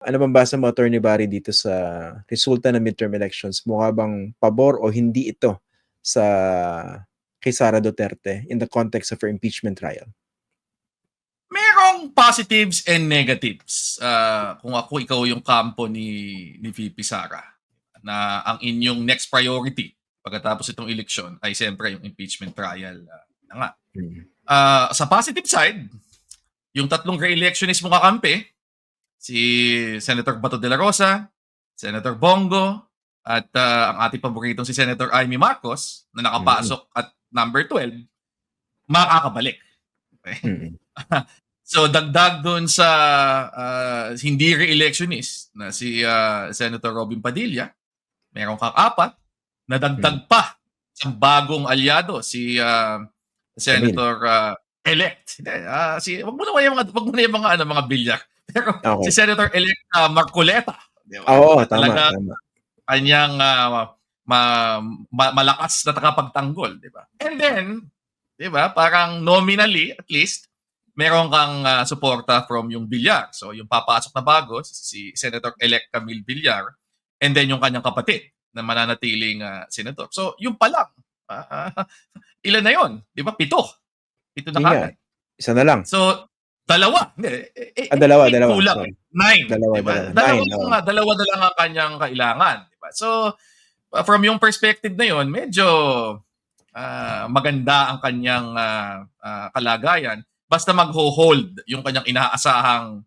ano bang basa mo, Attorney Barry, dito sa resulta ng midterm elections? Mukha bang pabor o hindi ito sa kay Sara Duterte in the context of her impeachment trial? Merong positives and negatives. Kung ikaw yung kampo ni VP Sara, na ang inyong next priority pagkatapos itong eleksyon ay siyempre yung impeachment trial na nga. Sa positive side, yung tatlong re-electionist mong kakampi, si Senator Bato de la Rosa, Senator Bongo, at ang ating paboritong si Senator Amy Marcos na nakapasok at number 12, makakabalik. Okay? So dagdag doon sa hindi re-electionist na si Senator Robin Padilla, meron kang apat, nadagdag pa sa bagong alyado si Senator elect. Wag mo na yung mga bilyar. Pero si Senator elect Marcoleta, di ba? Oo, tama. Kanyang malakas na takapagtanggol, di ba? And then, di ba, parang nominally at least meron kang suporta from yung Villar. So yung papasok na bago, si Senator-elect Camille Villar, and then yung kanyang kapatid na mananatiling senator. So yung pa lang, ilan na yon? Di ba? 7. 7 na kagad. Isa na lang. So, dalawa. Dalawa. Kulang. 9. Diba? Dalawa na lang ang kanyang kailangan. Diba? So, from yung perspective na yon, medyo maganda ang kanyang kalagayan. Basta magho-hold yung kanyang inaasahang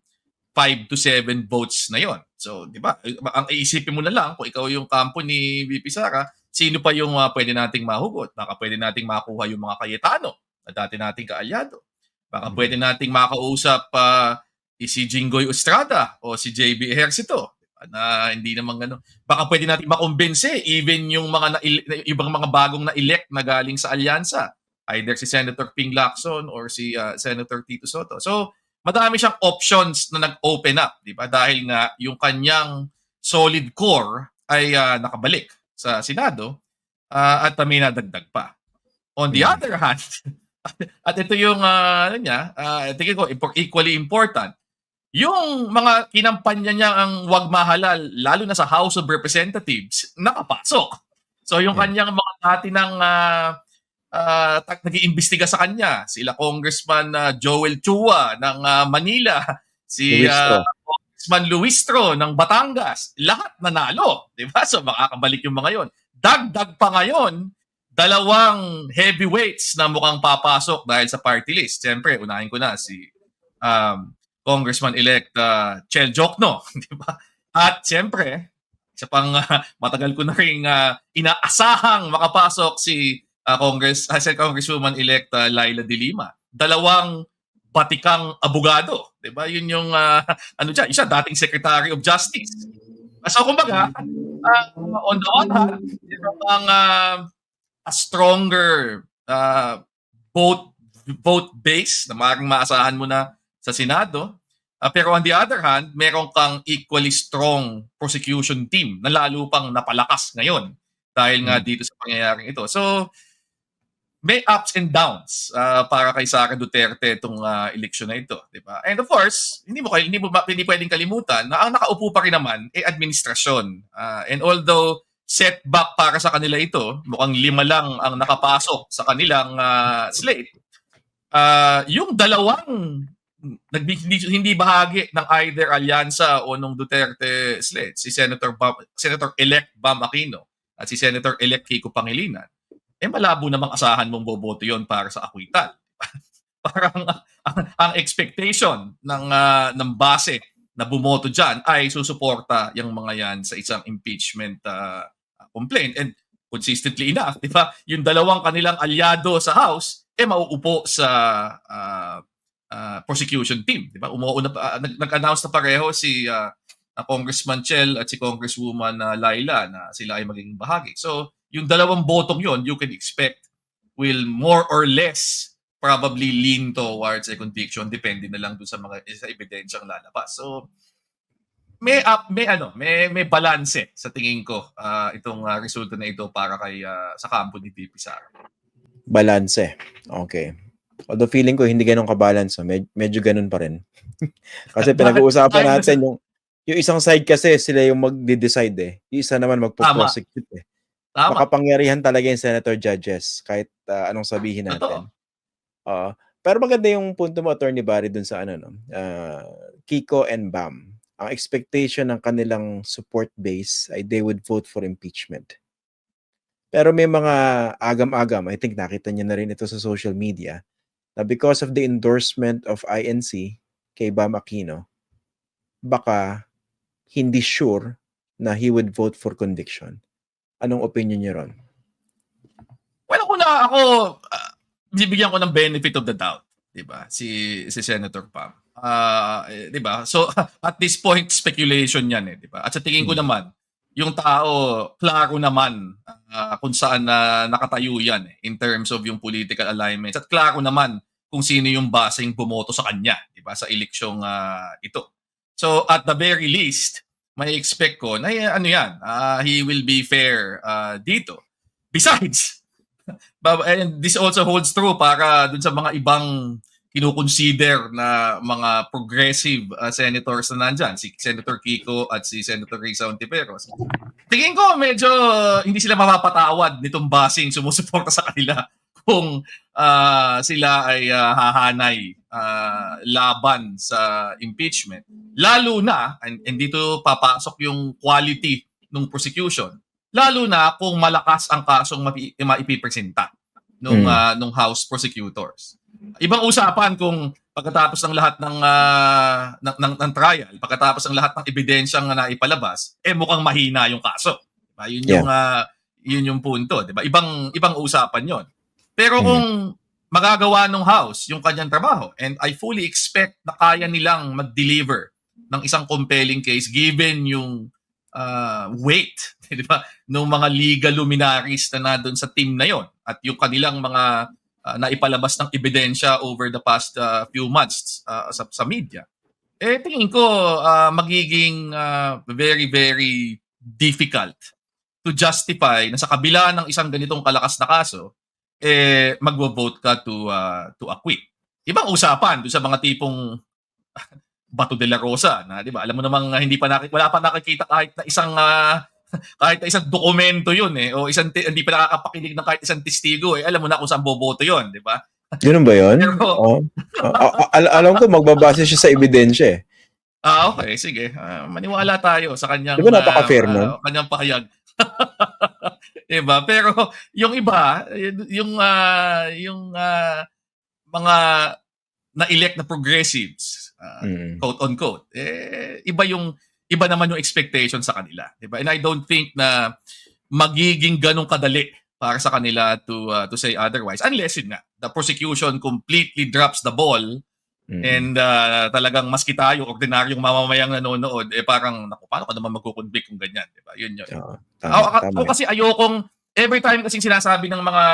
5 to 7 votes na yon. So, di ba? Ang iisipin mo na lang, kung ikaw yung kampo ni VP Sara, sino pa yung pwede nating mahugot? Baka pwede nating makuha yung mga Cayetano na dati nating kaalyado. Baka pwede nating makausap si Jinggoy Estrada o si JB Ejercito na hindi naman gano'n. Baka pwede nating makumbinse even yung ibang mga bagong na-elect na galing sa alyansa. Either si Senator Ping Lacson or si Senator Tito Soto. So, madami siyang options na nag-open up, di ba? Dahil nga yung kanyang solid core ay nakabalik sa Senado at may nadagdag pa. On the other hand, at ito yung tingin ko equally important, yung mga kinampanya niya ang wag mahalal, lalo na sa House of Representatives, nakapasok. So yung kanyang mga dati ng nag-iimbestiga sa kanya, sila Congressman Joel Chua ng Manila, si Congressman Luistro ng Batangas, lahat nanalo, di ba? So makakabalik yung mga yon. Dagdag pa ngayon, 2 heavyweights na mukhang papasok dahil sa party list. Siyempre, unahin ko na si Congressman-elect Chel Jokno, di ba? At siyempre, isa pang matagal ko na rin inaasahang makapasok si Congresswoman-elect Laila De Lima. 2 batikang abogado, 'di ba? Yun yung isa dating Secretary of Justice. So kumbaga, on the one hand, ang a stronger vote base na maaaring maasahan mo na sa Senado. Pero on the other hand, meron kang equally strong prosecution team na lalo pang napalakas ngayon dahil nga dito sa pangyayaring ito. So, may ups and downs para kay Sara Duterte itong eleksyon na ito, di ba? And of course, hindi pwedeng kalimutan na ang nakaupo pa rin naman administrasyon. And although setback para sa kanila ito, mukhang 5 lang ang nakapasok sa kanilang slate. Yung dalawang hindi bahagi ng either alyansa o nung Duterte slate, si Senator-elect Bam Aquino at si Senator-elect Kiko Pangilinan, malabo namang asahan mong boboto yon para sa akwitan. Parang ang expectation ng base na bumoto dyan ay susuporta yung mga yan sa isang impeachment complaint. And consistently enough, di ba, yung 2 kanilang alyado sa House, mauupo sa prosecution team. Di ba? Nag-announce na pareho si Congressman Chel at si Congresswoman Laila na sila ay magiging bahagi. So, yung 2 botong yon, you can expect will more or less probably lean towards a conviction, depende na lang dun sa ebidensyang lalabas. So may balanse sa tingin ko itong resulta na ito para kay sa kampo ni VP Sara. Balanse. Okay. Although feeling ko hindi ganun ka-balance, medyo ganun pa rin. Kasi pinag-uusapan natin yung Yung isang side kasi sila yung magde-decide eh. Yung isa naman Tama, magpo-prosecute eh. tama. Makapangyarihan talaga yung senator judges kahit anong sabihin natin. Totoo. Oo. Pero maganda yung punto mo, Attorney Barry, dun sa ano, no? Kiko and Bam. Ang expectation ng kanilang support base ay they would vote for impeachment. Pero may mga agam-agam, I think nakita niyo na rin ito sa social media, na because of the endorsement of INC kay Bam Aquino, baka hindi sure na he would vote for conviction. Anong opinion niyo ron? Well, ako, bibigyan ko ng benefit of the doubt, 'di ba? Si Senator Pam. 'Di ba? So at this point speculation 'yan eh, 'di ba? At sa tingin ko naman, yung tao klaro naman kung saan na nakatayo 'yan eh, in terms of yung political alignments. At klaro naman kung sino yung basing bumoto sa kanya, 'di ba? Sa eleksyong ito. So at the very least, may expect ko na ano 'yan, he will be fair dito. Besides, and this also holds true para dun sa mga ibang kinukonsider na mga progressive senators na nandyan, si Senator Kiko at si Senator Risa Ontiveros. Tingin ko medyo hindi sila mapapatawad nitong basing sumusuporta sa kanila kung sila ay hahanay laban sa impeachment. Lalo na, and dito papasok yung quality ng prosecution, lalo na kung malakas ang kasong maipipresenta nung House prosecutors. Ibang usapan kung pagkatapos ng lahat ng trial, pagkatapos ng lahat ng ebidensyang naipalabas, mukhang mahina yung kaso. Diba? Yun yung punto, 'di ba? Ibang usapan 'yon. Pero kung magagawa ng House yung kanyang trabaho, and I fully expect na kaya nilang mag-deliver ng isang compelling case given yung weight, di ba, ng mga legal luminaries na nandun sa team na yon at yung kanilang mga naipalabas ng ebidensya over the past few months sa media, tingin ko magiging very, very difficult to justify na sa kabila ng isang ganitong kalakas na kaso, magvo-vote ka to acquit. Ibang usapan doon sa mga tipong Bato de la Rosa na, 'di ba? Alam mo namang wala pa nakikita kahit na isang dokumento 'yun eh, o hindi pa nakakapakinig ng kahit isang testigo eh. Alam mo na kung saan boboto 'yon, 'di ba? Ganun ba 'yon? Pero, alam ko magbabase siya sa ebidensya eh. Okay, sige. Maniwala tayo sa kanyang Di ba napaka-fair nun? kanyang pahayag. 'Di ba? Pero yung iba, yung mga na-elect na progressives, quote unquote, iba naman yung expectation sa kanila, 'di ba? And I don't think na magiging ganong kadali para sa kanila to say otherwise, unless yun nga, the prosecution completely drops the ball and talagang maski tayo, ordinaryong mamamayang nanonood, parang naku, paano ka naman magko-convict kung ganyan, 'di ba? Yun. Ako kasi ayokong every time kasing sinasabi ng mga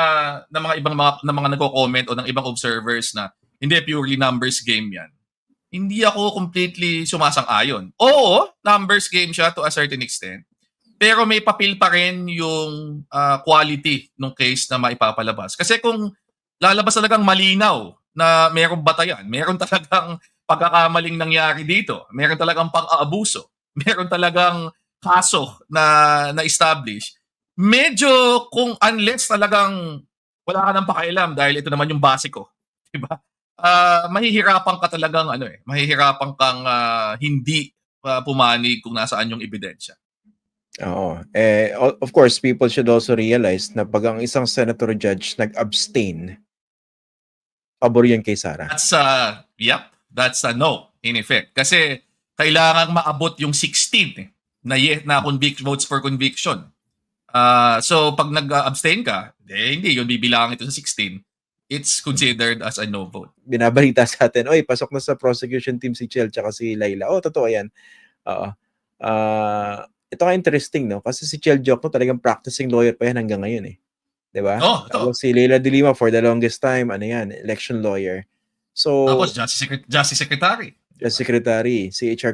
ibang mga nagko-comment o ng ibang observers na hindi, purely numbers game yan. Hindi ako completely sumasang-ayon. Oo, numbers game siya to a certain extent. Pero may papel pa rin yung quality ng case na maipapalabas. Kasi kung lalabas talagang malinaw na merong batayan, meron talagang pagkakamaling nangyari dito, meron talagang pang-aabuso, meron talagang kaso na establish, medyo kung unless talagang wala ka ng pakialam dahil ito naman yung base ko, di ba? Mahihirapan ka talagang mahihirapan kang hindi pumanig kung nasaan yung ebidensya. Oo. Of course, people should also realize na pag ang isang senator judge nag-abstain, pabor yun kay Sara. That's a no, in effect. Kasi kailangan maabot yung 16 na votes for conviction. So pag nag-abstain ka, hindi yun bibilang ito sa 16. It's considered as a no vote. Binabalita sa atin, oy, pasok na sa prosecution team si Chel tsaka si Laila. Totoo yan. Oo. Ito ka interesting, no? Kasi si Chel Jokno talagang practicing lawyer pa yan hanggang ngayon eh. Diba? Tapos si Leila de Lima for the longest time, election lawyer. So, tapos Justice Secretary. Justice Secretary, si HR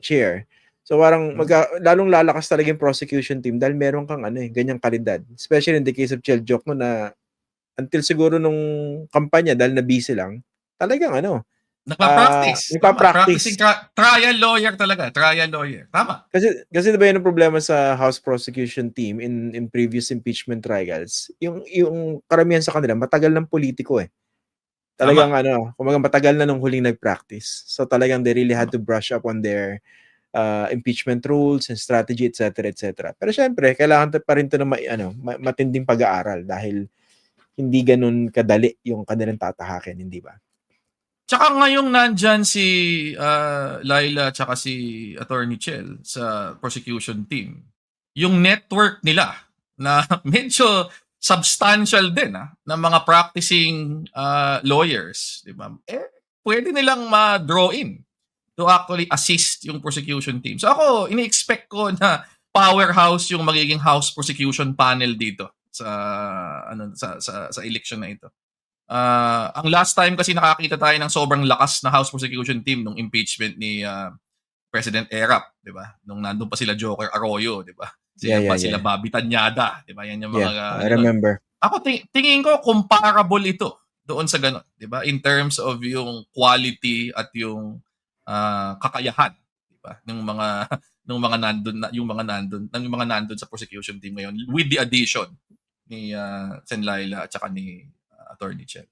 chair. So parang lalong lalakas talaga yung prosecution team dahil meron kang ganyang kalidad. Especially in the case of Chel Jokno na until siguro nung kampanya dahil na busy lang, talagang Nagpa-practice. Tama. Nagpa-practice. Practicing trial lawyer talaga. Trial lawyer. Tama. Kasi diba yun ang problema sa House prosecution team in previous impeachment trials. Yung karamihan sa kanila, matagal ng politiko eh. Talagang kumaga matagal na nung huling nag-practice. So talagang they really had to brush up on their impeachment rules and strategy, etc., etc. Pero syempre, kailangan pa rin ito ng matinding pag-aaral dahil hindi ganun kadali yung kanilang tatahakin, hindi ba? Tsaka ngayong nandyan si Laila tsaka si Attorney Chel sa prosecution team, yung network nila na medyo substantial din ng mga practicing lawyers, di ba? Pwede nilang ma-draw in to actually assist yung prosecution team. So ako, ini-expect ko na powerhouse yung magiging House prosecution panel dito sa sa election na ito. Ang last time kasi nakakita tayo ng sobrang lakas na House prosecution team nung impeachment ni President Erap, 'di ba? Nung nandoon pa sila Joker Arroyo, 'di ba? Sila Bobby Tanyada, 'di ba? Yan yung mga I remember. Ako tingin ko comparable ito doon sa ganun, 'di ba? In terms of yung quality at yung kakayahan, 'di ba? Ng mga nandun sa prosecution team ngayon with the addition ni Sen Laila at saka ni Attorney Chel.